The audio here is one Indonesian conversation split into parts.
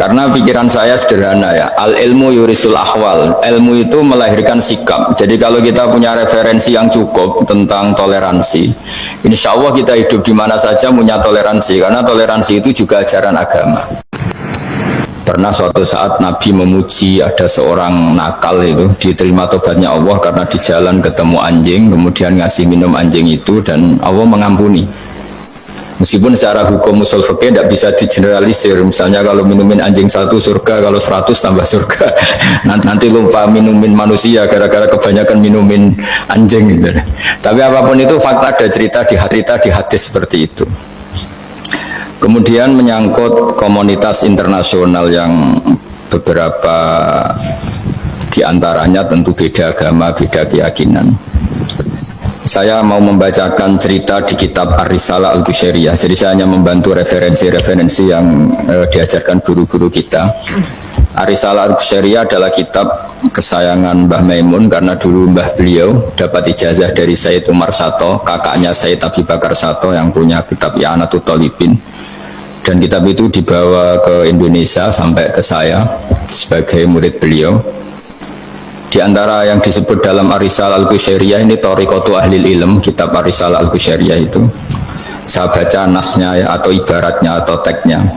Karena pikiran saya sederhana ya, al ilmu yurisul ahwal, ilmu itu melahirkan sikap. Jadi kalau kita punya referensi yang cukup tentang toleransi, insya Allah kita hidup di mana saja punya toleransi, karena toleransi itu juga ajaran agama. Pernah suatu saat Nabi memuji ada seorang nakal itu, diterima tobatnya Allah karena di jalan ketemu anjing, kemudian ngasih minum anjing itu dan Allah mengampuni. Meskipun secara hukum usul fikih tidak bisa digeneralisir, misalnya kalau minumin anjing 1 surga, kalau 100 tambah surga. Nanti lupa minumin manusia gara-gara kebanyakan minumin anjing gitu. Tapi apapun itu fakta, ada cerita di hadis seperti itu. Kemudian menyangkut komunitas internasional yang beberapa diantaranya tentu beda agama, beda keyakinan. Saya mau membacakan cerita di kitab Ar-Risalah Al-Qushairiyah. Jadi saya hanya membantu referensi-referensi yang diajarkan guru-guru kita. Ar-Risalah Al-Qushairiyah adalah kitab kesayangan Mbah Maimun karena dulu mbah beliau dapat ijazah dari Sayyid Umar Sato, kakaknya Sayyid Abi Bakar Sato yang punya kitab I'anatul Thalibin. Dan kitab itu dibawa ke Indonesia sampai ke saya sebagai murid beliau. Di antara yang disebut dalam Ar-Risalah Al-Qushairiyah ini Thariqatu Ahlil Ilm, kitab Ar-Risalah Al-Qushairiyah itu. Saya baca nasnya ya, atau ibaratnya atau teksnya.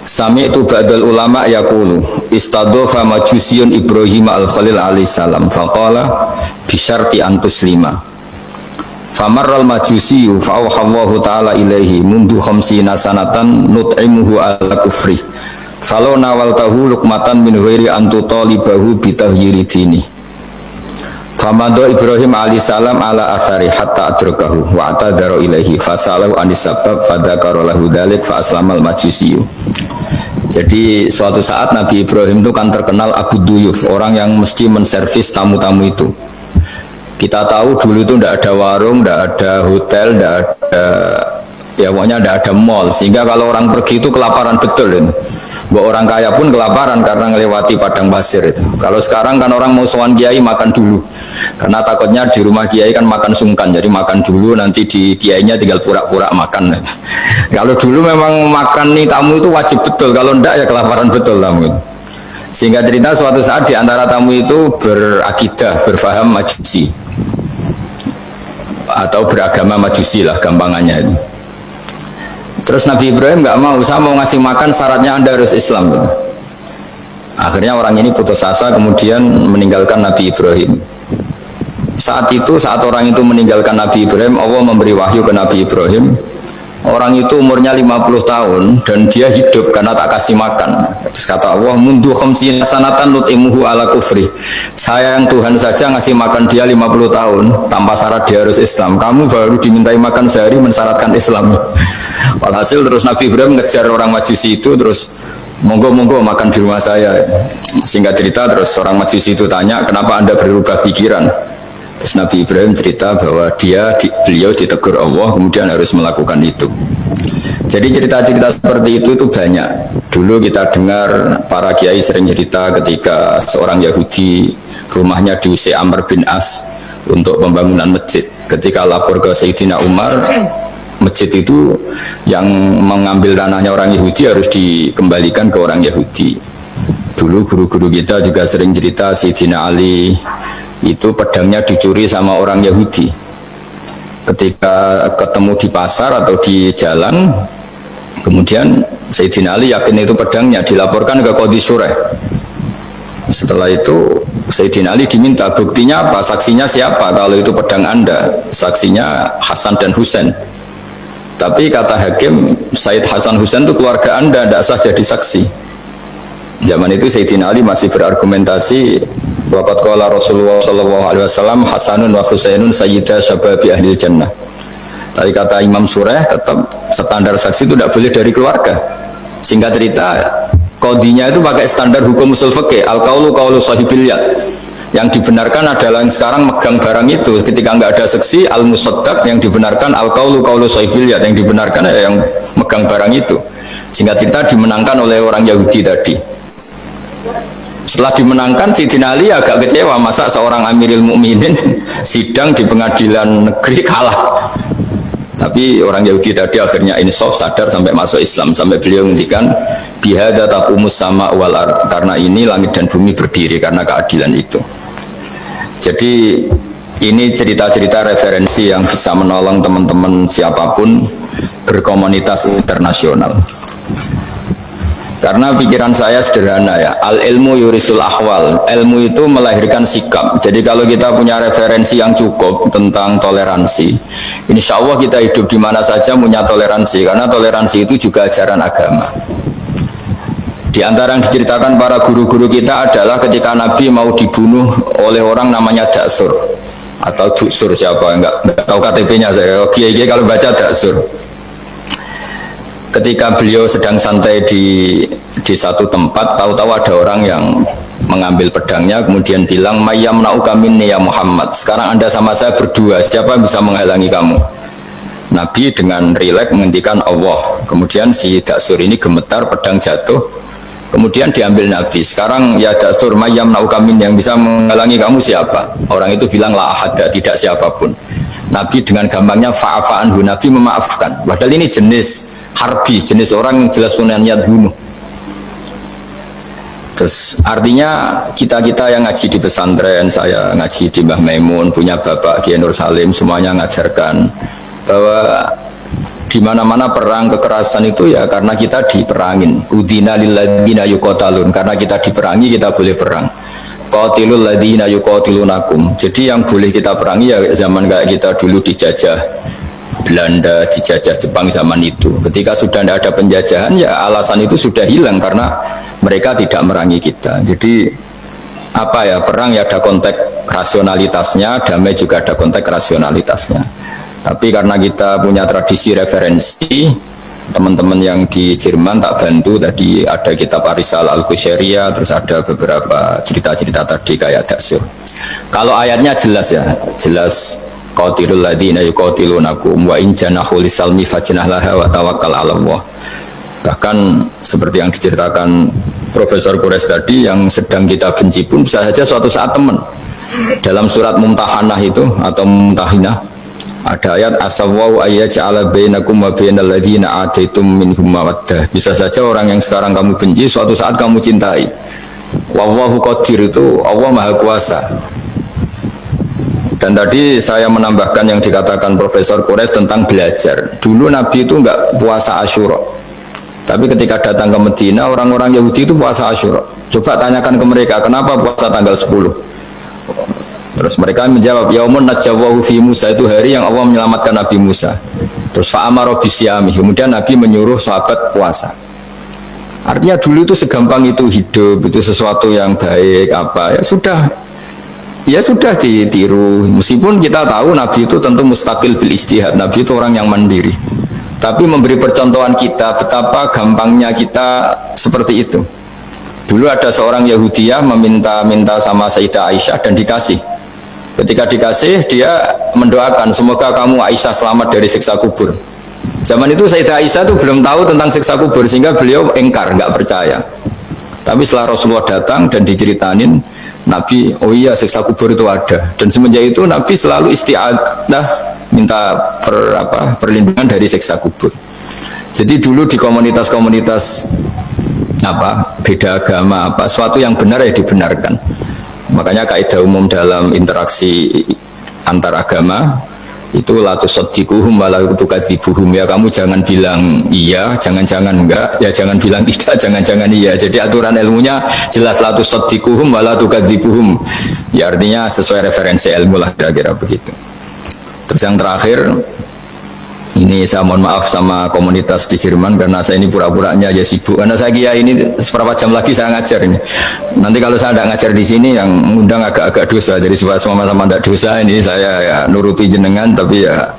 Sami'tu ba'dal ulama yaqulu istadhafa majusiyun Ibrahim al-Khalil alaihi salam faqala bisyarti an tuslima. Famarral majusiyu fa'awhallahu ta'ala ilaihi mundu khamsina sanatan nut'imuhu ala kufri. Falau nawaltahu lukmatan min ghairi antu talibahu bitahyiri dini. Famado Ibrahim alaihissalam ala athari hatta adrakahu wa atadharu ilaihi fasalahu anis sabab fadhakara lahu dhalik fa aslamal majusiyu. Jadi suatu saat Nabi Ibrahim itu kan terkenal Abu Duyuf, orang yang mesti menservis tamu-tamu itu. Kita tahu dulu itu tidak ada warung, tidak ada hotel, tidak ada, ya pokoknya tidak ada mall, sehingga kalau orang pergi itu kelaparan betul itu. Orang kaya pun kelaparan karena melewati padang pasir itu. Kalau sekarang kan orang mau sowan kiai makan dulu, karena takutnya di rumah kiai kan makan sungkan, jadi makan dulu nanti di kiainya tinggal pura-pura makan. Kalau dulu memang makan nih tamu itu wajib betul, kalau enggak ya kelaparan betul tamu itu. Sehingga cerita suatu saat di antara tamu itu berakidah, berfaham majusi atau beragama majusi lah gampangannya itu. Terus Nabi Ibrahim nggak mau, saya mau ngasih makan syaratnya Anda harus Islam gitu. Akhirnya orang ini putus asa kemudian meninggalkan Nabi Ibrahim. Saat orang itu meninggalkan Nabi Ibrahim, Allah memberi wahyu ke Nabi Ibrahim. Orang itu umurnya 50 tahun dan dia hidup karena tak kasih makan. Terus kata Allah, mundu khamsina sanatan nut'imuhu ala kufri. Saya yang Tuhan saja ngasih makan dia 50 tahun tanpa syarat dia harus Islam. Kamu baru dimintai makan sehari mensyaratkan Islam. Walhasil terus Nabi Ibrahim ngejar orang Majusi itu, terus monggo-monggo makan di rumah saya. Singkat cerita terus orang Majusi itu tanya, kenapa Anda berubah pikiran? Terus Nabi Ibrahim cerita bahwa beliau ditegur Allah kemudian harus melakukan itu. Jadi cerita-cerita seperti itu banyak. Dulu kita dengar para kiai sering cerita ketika seorang Yahudi rumahnya diusir Amr bin As untuk pembangunan masjid. Ketika lapor ke Sayyidina Umar, masjid itu yang mengambil tanahnya orang Yahudi harus dikembalikan ke orang Yahudi. Dulu guru-guru kita juga sering cerita Sayyidina Ali itu pedangnya dicuri sama orang Yahudi. Ketika ketemu di pasar atau di jalan, kemudian Sayyidina Ali yakin itu pedangnya, dilaporkan ke Qadhi Sureh. Setelah itu Sayyidina Ali diminta buktinya apa, saksinya siapa kalau itu pedang Anda? Saksinya Hasan dan Husain. Tapi kata hakim, Sayyid Hasan Husain itu keluarga Anda, tidak sah jadi saksi. Zaman itu Sayyidina Ali masih berargumentasi, waqad qala Rasulullah sallallahu alaihi wasallam Hasanun wa Husainun sayyida syababi ahli jannah. Tapi kata Imam Sureh tetap standar saksi itu tidak boleh dari keluarga. Singkat cerita, qadhinya itu pakai standar hukum usul fikih, al-qaulu qaulu sahibil yad. Yang dibenarkan adalah yang sekarang megang barang itu, ketika nggak ada saksi, al-musaddaq, yang dibenarkan al-qaulu qaulu sahibil yad, yang dibenarkan yang megang barang itu. Singkat cerita dimenangkan oleh orang Yahudi tadi. Setelah dimenangkan, Sayyidina Ali agak kecewa, masa seorang Amirul Mukminin sidang di pengadilan negeri kalah. Tapi orang Yahudi tadi akhirnya insaf, sadar sampai masuk Islam, sampai beliau menghentikan Bihada taqumus sama wal ard, karena ini langit dan bumi berdiri karena keadilan itu. Jadi ini cerita-cerita referensi yang bisa menolong teman-teman siapapun berkomunitas internasional. Karena pikiran saya sederhana ya, al ilmu yurisul ahwal, ilmu itu melahirkan sikap. Jadi kalau kita punya referensi yang cukup tentang toleransi, insya Allah kita hidup di mana saja punya toleransi, karena toleransi itu juga ajaran agama. Di antara yang diceritakan para guru-guru kita adalah ketika Nabi mau dibunuh oleh orang namanya Daksur atau Duksur, siapa enggak tahu KTP-nya saya. Kiai kalau baca Daksur. Ketika beliau sedang santai di satu tempat, tahu-tahu ada orang yang mengambil pedangnya, kemudian bilang, "Mayyamna'uka minni ya Muhammad." Sekarang Anda sama saya berdua, siapa yang bisa menghalangi kamu? Nabi dengan rileks menghentikan Allah. Kemudian si Daksur ini gemetar, pedang jatuh. Kemudian diambil Nabi. Sekarang ya Daksur, mayyamna'uka minni, yang bisa menghalangi kamu siapa? Orang itu bilang, la ahada, tidak siapapun. Nabi dengan gampangnya fa'afa'anhu, Nabi memaafkan. Padahal ini jenis harbi, jenis orang yang jelas punya niat bunuh. Terus artinya kita-kita yang ngaji di pesantren, saya ngaji di Mbah Maimun, punya Bapak Kiai Nur Salim, semuanya ngajarkan bahwa di mana-mana perang kekerasan itu ya karena kita diperangin. Udina lilladzina yuqatalun, karena kita diperangi kita boleh perang. Qatilul ladzina yuqatilunakum. Jadi yang boleh kita perangi ya zaman kayak kita dulu dijajah Belanda, dijajah Jepang zaman itu. Ketika sudah tidak ada penjajahan, ya alasan itu sudah hilang karena mereka tidak merangi kita. Jadi apa ya, perang ya ada konteks rasionalitasnya, damai juga ada konteks rasionalitasnya. Tapi karena kita punya tradisi referensi, teman-teman yang di Jerman tak bantu, tadi ada kitab Arisal Al-Qushairiyah, terus ada beberapa cerita-cerita tadi kayak Daksur. Kalau ayatnya jelas ya, jelas qatilul ladzina yuqatilunakum wa in janahu lisalmi fajnah laha wa tawakkal 'ala Allah. Bahkan seperti yang diceritakan Profesor Quraisy tadi, yang sedang kita benci pun bisa saja suatu saat teman. Dalam surat Mumtahanah itu atau Mumtahinah ada ayat asawwau ayyaj'ala bainakum wa bainal ladzina ataitum minhum mawaddah. Bisa saja orang yang sekarang kamu benci suatu saat kamu cintai. Wallahu qadir, itu Allah Maha Kuasa. Dan tadi saya menambahkan yang dikatakan Profesor Quraisy tentang belajar. Dulu Nabi itu enggak puasa Asyura. Tapi ketika datang ke Medina, orang-orang Yahudi itu puasa Asyura. Coba tanyakan ke mereka, kenapa puasa tanggal 10? Terus mereka menjawab, yaumun najjawahu fi Musa, itu hari yang Allah menyelamatkan Nabi Musa. Terus fa'amara bisyami, kemudian Nabi menyuruh sahabat puasa. Artinya dulu itu segampang itu hidup, itu sesuatu yang baik, apa, ya sudah ditiru. Meskipun kita tahu Nabi itu tentu mustaqil bil ijtihad, Nabi itu orang yang mandiri. Tapi memberi percontohan kita betapa gampangnya kita seperti itu. Dulu ada seorang Yahudiyah meminta sama Sayyidah Aisyah dan dikasih. Ketika dikasih, dia mendoakan semoga kamu Aisyah selamat dari siksa kubur. Zaman itu Sayyidah Aisyah itu belum tahu tentang siksa kubur, sehingga beliau engkar, nggak percaya. Tapi setelah Rasulullah datang dan diceritanin Nabi, oh iya siksa kubur itu ada. Dan semenjak itu Nabi selalu isti'adah, minta perlindungan dari siksa kubur. Jadi dulu di komunitas-komunitas beda agama, suatu yang benar ya dibenarkan. Makanya kaidah umum dalam interaksi antar agama itu la tusaddiquhum wa la tukadzibuhum, ya kamu jangan bilang iya, jangan-jangan enggak, ya jangan bilang tidak, jangan-jangan iya. Jadi aturan ilmunya jelas, la tusaddiquhum wa la tukadzibuhum. Ya artinya sesuai referensi ilmu lah, kira-kira begitu. Terus yang terakhir, ini saya mohon maaf sama komunitas di Jerman karena saya ini pura-puranya aja sibuk. Karena saya kira ini seberapa jam lagi saya ngajar ini. Nanti kalau saya tidak ngajar di sini, yang ngundang agak-agak dosa. Jadi supaya sama-sama tidak dosa, ini saya ya nuruti jenengan. Tapi ya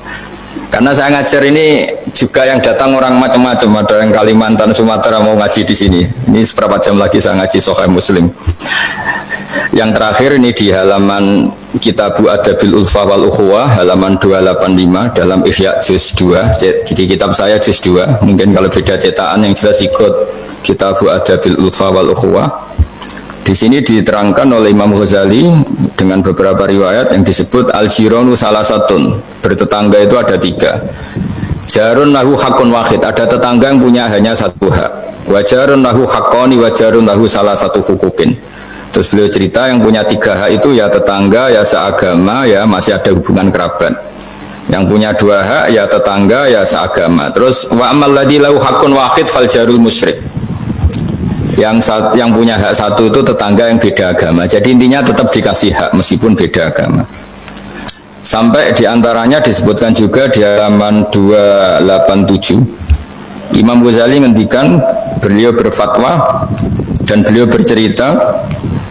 karena saya ngajar ini juga yang datang orang macam-macam. Ada yang Kalimantan, Sumatera mau ngaji di sini. Ini seberapa jam lagi saya ngaji Sahih Muslim. Yang terakhir ini di halaman Kitabu Adabil Ulfa wal Ukhuwah, halaman 285 dalam Ihya juz 2. Jadi kitab saya juz 2. Mungkin kalau beda cetakan yang jelas ikut Kitabu Adabil Ulfa wal Ukhuwah. Di sini diterangkan oleh Imam Ghazali dengan beberapa riwayat yang disebut al-jiranu salasatun. Bertetangga itu ada 3. Jarun lahu hakun wahid, ada tetangga yang punya hanya satu hak. Wajarun lahu haqqani wajarun lahu salah satu hukukin. Terus beliau cerita yang punya 3 hak itu ya tetangga, ya seagama, ya masih ada hubungan kerabat. Yang punya 2 hak ya tetangga, ya seagama. Terus wa amal ladzi lahu haqqun wahid fal jarul musyrik. Yang punya hak 1 itu tetangga yang beda agama. Jadi intinya tetap dikasih hak meskipun beda agama. Sampai diantaranya disebutkan juga di halaman 287 Imam Ghazali ngendikan, beliau berfatwa dan beliau bercerita,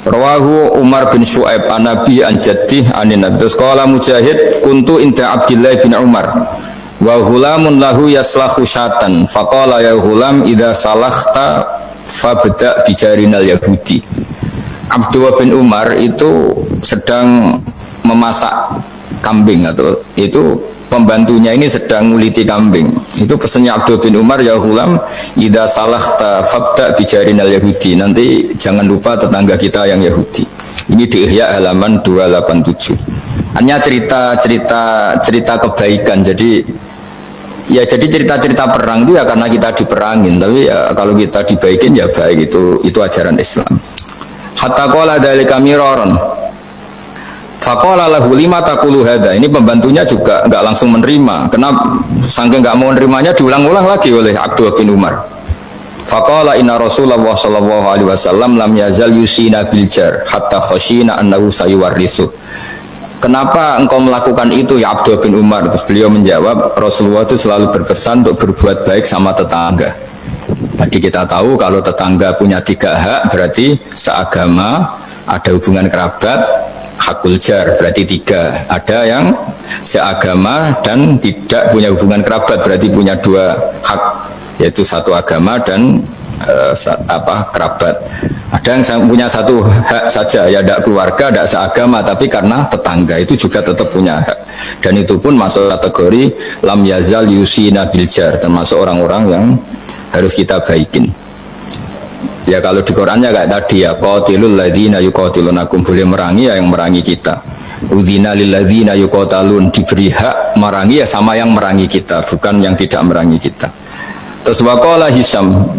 rawahu Umar bin Shu'aib an Nabi an Jaddih anin Nabi. Terus qala Mujahid kuntu inda Abdullah bin Umar wa ghulamun lahu yaslahu syatan faqala ya ghulam idza salakhta fabda bijarinal yahudi. Abdullah bin Umar itu sedang memasak kambing, atau itu pembantunya ini sedang nguliti kambing. Itu pesannya Abdul bin Umar, ya ghulam idza salahta fabda bijarinal yahudi, nanti jangan lupa tetangga kita yang Yahudi. Ini di Ihya halaman 287. Hanya cerita kebaikan. Jadi cerita-cerita perang itu ya karena kita diperangin, tapi ya kalau kita dibaikin ya baik, itu ajaran Islam. Hatta qala dzalika miraron faqala lahu lima taqulu hadza. Ini pembantunya juga enggak langsung menerima. Kenapa? Saking enggak mau menerimanya diulang-ulang lagi oleh Abdullah bin Umar. Faqala inna Rasulullah sallallahu alaihi wasallam lam yazal yusina bil jar hatta khashina annahu sayuwarrithu. Kenapa engkau melakukan itu ya Abdullah bin Umar? Terus beliau menjawab, Rasulullah itu selalu berpesan untuk berbuat baik sama tetangga. Tadi kita tahu kalau tetangga punya 3 hak, berarti seagama, ada hubungan kerabat, hakul jar berarti 3. Ada yang seagama dan tidak punya hubungan kerabat, berarti punya 2 hak, yaitu satu agama dan kerabat. Ada yang punya 1 hak saja, ya tidak keluarga, tidak seagama, tapi karena tetangga itu juga tetap punya hak. Dan itu pun masuk kategori lam yazal yusina bil jar, termasuk orang-orang yang harus kita baikin. Ya kalau di Qurannya kayak tadi ya, qatilul ladzina yuqatilunakum, boleh merangi ya yang merangi kita. Udzina lil ladzina yuqatalun, diberi hak merangi ya sama yang merangi kita, bukan yang tidak merangi kita. Terus waqala Hisam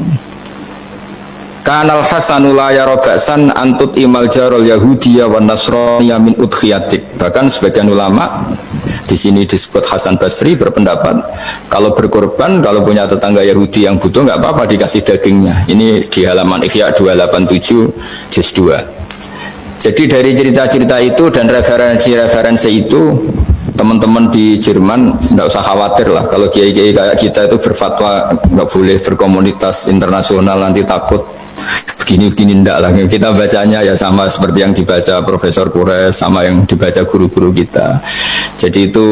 kanal Hasanu la yara ba'san antut imal jarul yahudiyya wan nasraniyya min udkhiyatik. Bahkan sebagian ulama di sini disebut Hasan Basri berpendapat kalau berkorban, kalau punya tetangga Yahudi yang butuh nggak apa-apa dikasih dagingnya. Ini di halaman Ihya 287 juz 2. Jadi dari cerita-cerita itu dan referensi-referensi itu, teman-teman di Jerman nggak usah khawatir lah kalau kiai-kiai kayak kita itu berfatwa nggak boleh berkomunitas internasional nanti takut begini-begini, ndak lah. Kita bacanya ya sama seperti yang dibaca Profesor Kures, sama yang dibaca guru-guru kita. Jadi itu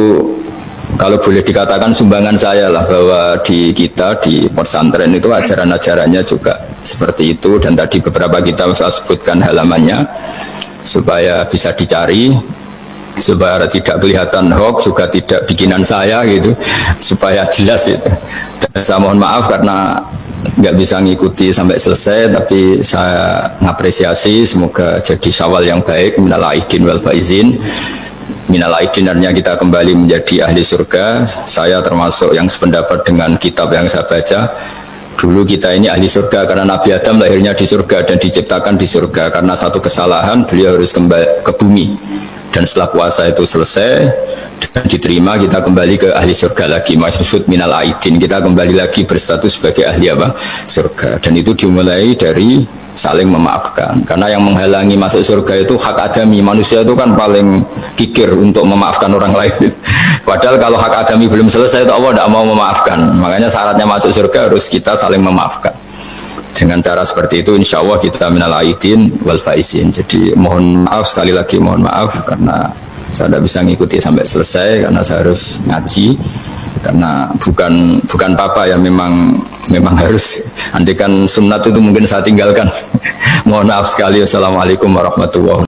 kalau boleh dikatakan sumbangan saya lah, bahwa di kita di pesantren itu ajaran-ajarannya juga seperti itu. Dan tadi beberapa kita saya sebutkan halamannya supaya bisa dicari, supaya tidak kelihatan hoax, juga tidak bikinan saya gitu, supaya jelas itu. Dan saya mohon maaf karena nggak bisa ngikuti sampai selesai, tapi saya ngapresiasi, semoga jadi syawal yang baik. Minal aidin wal faizin. Minal aidin artinya kita kembali menjadi ahli surga. Saya termasuk yang sependapat dengan kitab yang saya baca. Dulu kita ini ahli surga karena Nabi Adam lahirnya di surga dan diciptakan di surga. Karena satu kesalahan beliau harus kembali ke bumi. Dan setelah puasa itu selesai dan diterima, kita kembali ke ahli surga lagi. Maksud minal aidin, kita kembali lagi berstatus sebagai ahli apa? Surga. Dan itu dimulai dari saling memaafkan. Karena yang menghalangi masuk surga itu hak adami. Manusia itu kan paling kikir untuk memaafkan orang lain. Padahal kalau hak adami belum selesai itu Allah tidak mau memaafkan. Makanya syaratnya masuk surga harus kita saling memaafkan. Dengan cara seperti itu insya Allah kita minal aidin wal faizin. Jadi mohon maaf, sekali lagi mohon maaf karena saya tidak bisa ngikuti sampai selesai karena saya harus ngaji, karena bukan apa ya, memang harus. Andaikan sunat itu mungkin saya tinggalkan. Mohon maaf sekali. Wassalamualaikum warahmatullahi wabarakatuh.